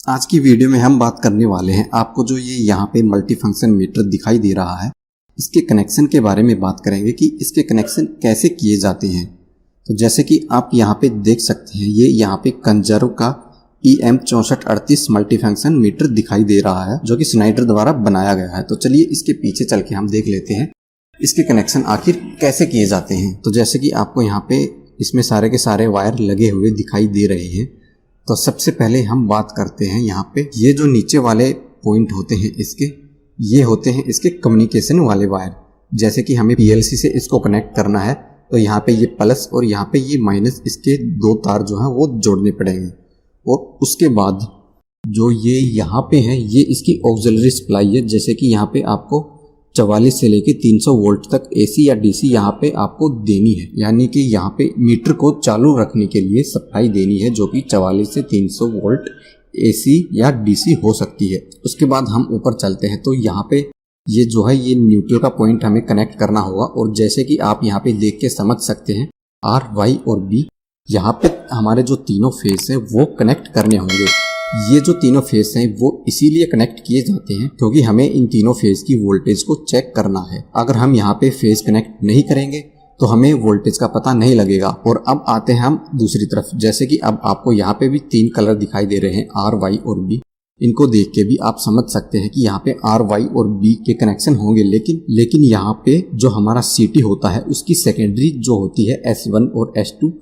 आज की वीडियो में हम बात करने वाले हैं आपको जो ये यहाँ पे मल्टी फंक्शन मीटर दिखाई दे रहा है, इसके कनेक्शन के बारे में बात करेंगे कि इसके कनेक्शन कैसे किए जाते हैं। तो जैसे कि आप यहाँ पे देख सकते हैं, ये यहाँ पे कंजरो का EM6438 मल्टी फंक्शन मीटर दिखाई दे रहा है जो कि स्नाइडर द्वारा बनाया गया है। तो चलिए इसके पीछे चल के हम देख लेते हैं इसके कनेक्शन आखिर कैसे किए जाते हैं। तो जैसे कि आपको यहाँ पे इसमें सारे के सारे वायर लगे हुए दिखाई दे रहे हैं। तो सबसे पहले हम बात करते हैं यहाँ पे ये जो नीचे वाले पॉइंट होते हैं इसके, ये होते हैं इसके कम्युनिकेशन वाले वायर। जैसे कि हमें PLC से इसको कनेक्ट करना है तो यहाँ पे ये प्लस और यहाँ पे ये माइनस, इसके दो तार जो हैं वो जोड़ने पड़ेंगे। और उसके बाद जो ये यहाँ पे है ये इसकी ऑक्सिलरी सप्लाई है। जैसे कि यहाँ पे आपको 44 से लेके 300 वोल्ट तक AC या DC यहाँ पे आपको देनी है, यानी कि यहाँ पे मीटर को चालू रखने के लिए सप्लाई देनी है जो कि 44 से 300 वोल्ट AC या DC हो सकती है। उसके बाद हम ऊपर चलते हैं तो यहाँ पे ये जो है ये न्यूट्रल का पॉइंट हमें कनेक्ट करना होगा। और जैसे कि आप यहाँ पे देख के समझ सकते हैं R, Y और B यहाँ पे हमारे जो तीनों फेस हैं वो कनेक्ट करने होंगे। ये जो तीनों फेस हैं वो इसीलिए कनेक्ट किए जाते हैं क्योंकि हमें इन तीनों फेस की वोल्टेज को चेक करना है। अगर हम यहाँ पे फेस कनेक्ट नहीं करेंगे तो हमें वोल्टेज का पता नहीं लगेगा। और अब आते हैं हम दूसरी तरफ। जैसे कि अब आपको यहाँ पे भी 3 कलर दिखाई दे रहे हैं R, Y और B। इनको देख के भी आप समझ सकते हैं कि यहाँ पे R, Y और B के कनेक्शन होंगे, लेकिन यहाँ पे जो हमारा CT होता है उसकी सेकेंडरी जो होती है S1 और S2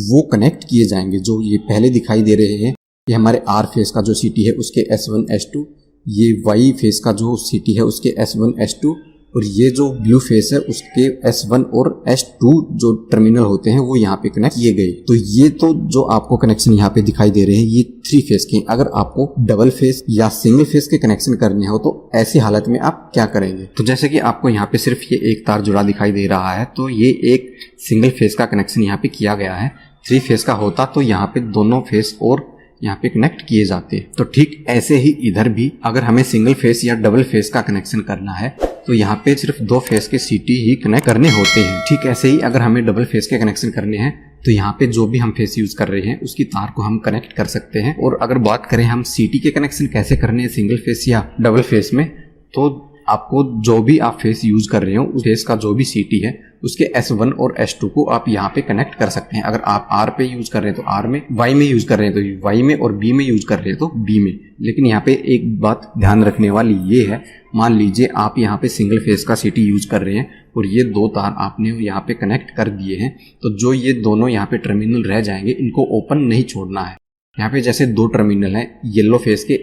वो कनेक्ट किए जाएंगे। जो ये पहले दिखाई दे रहे हैं ये हमारे R फेस का जो CT है उसके S1 S2, ये Y फेस का जो CT है उसके S1 S2 और ये जो ब्लू फेस है उसके S1 और S2 जो टर्मिनल होते हैं वो यहाँ पे कनेक्ट किए गए। तो ये तो जो आपको कनेक्शन यहाँ पे दिखाई दे रहे हैं ये 3 फेस के। अगर आपको डबल फेस या सिंगल फेस के कनेक्शन करने हो तो ऐसी हालत में आप क्या करेंगे। तो जैसे कि आपको यहाँ पे सिर्फ ये एक तार जुड़ा दिखाई दे रहा है तो ये एक सिंगल फेस का कनेक्शन यहाँ पे किया गया है। 3 फेस का होता तो यहाँ पे दोनों फेस और यहाँ पे कनेक्ट किए जाते। तो ठीक ऐसे ही इधर भी अगर हमें सिंगल फेस या डबल फेस का कनेक्शन करना है तो यहाँ पे सिर्फ 2 फेस के CT ही कनेक्ट करने होते हैं। ठीक ऐसे ही अगर हमें डबल फेस के कनेक्शन करने हैं तो यहाँ पे जो भी हम फेस यूज कर रहे हैं उसकी तार को हम कनेक्ट कर सकते हैं। और अगर बात करें हम CT के कनेक्शन कैसे करने हैं सिंगल फेस या डबल फेस में, तो आपको जो भी आप फेस यूज कर रहे हो उस फेस का जो भी CT है उसके S1 और S2 को आप यहाँ पे कनेक्ट कर सकते हैं। अगर आप R पे यूज कर रहे हैं तो R में, Y में यूज कर रहे हैं तो Y में और B में यूज कर रहे हैं तो B में। लेकिन यहाँ पे एक बात ध्यान रखने वाली ये है, मान लीजिए आप यहाँ पे सिंगल फेस का CT यूज कर रहे हैं और ये 2 तार आपने यहाँ पे कनेक्ट कर दिए हैं तो जो ये दोनों यहाँ पे टर्मिनल रह जाएंगे इनको ओपन नहीं छोड़ना है। यहाँ पे जैसे 2 टर्मिनल है येलो फेस के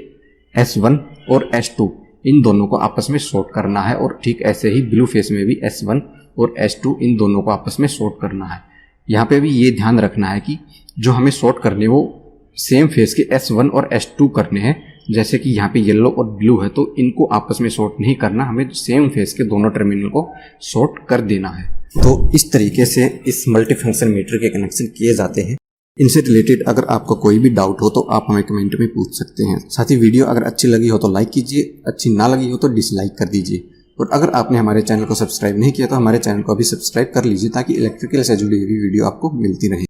S1 और S2, इन दोनों को आपस में शॉर्ट करना है। और ठीक ऐसे ही ब्लू फेस में भी S1 और S2 इन दोनों को आपस में शॉर्ट करना है। यहाँ पे भी ये ध्यान रखना है कि जो हमें शॉर्ट करने वो सेम फेस के S1 और S2 करने हैं। जैसे कि यहाँ पे येलो और ब्लू है तो इनको आपस में शॉर्ट नहीं करना, हमें सेम फेस के दोनों टर्मिनल को शॉर्ट कर देना है। तो इस तरीके से इस मल्टी फंक्शन मीटर के कनेक्शन किए जाते हैं। इनसे रिलेटेड अगर आपको कोई भी डाउट हो तो आप हमें कमेंट में पूछ सकते हैं। साथ ही वीडियो अगर अच्छी लगी हो तो लाइक कीजिए, अच्छी ना लगी हो तो डिसलाइक कर दीजिए। और अगर आपने हमारे चैनल को सब्सक्राइब नहीं किया तो हमारे चैनल को अभी सब्सक्राइब कर लीजिए ताकि इलेक्ट्रिकल से जुड़ी हुई वीडियो आपको मिलती रहे।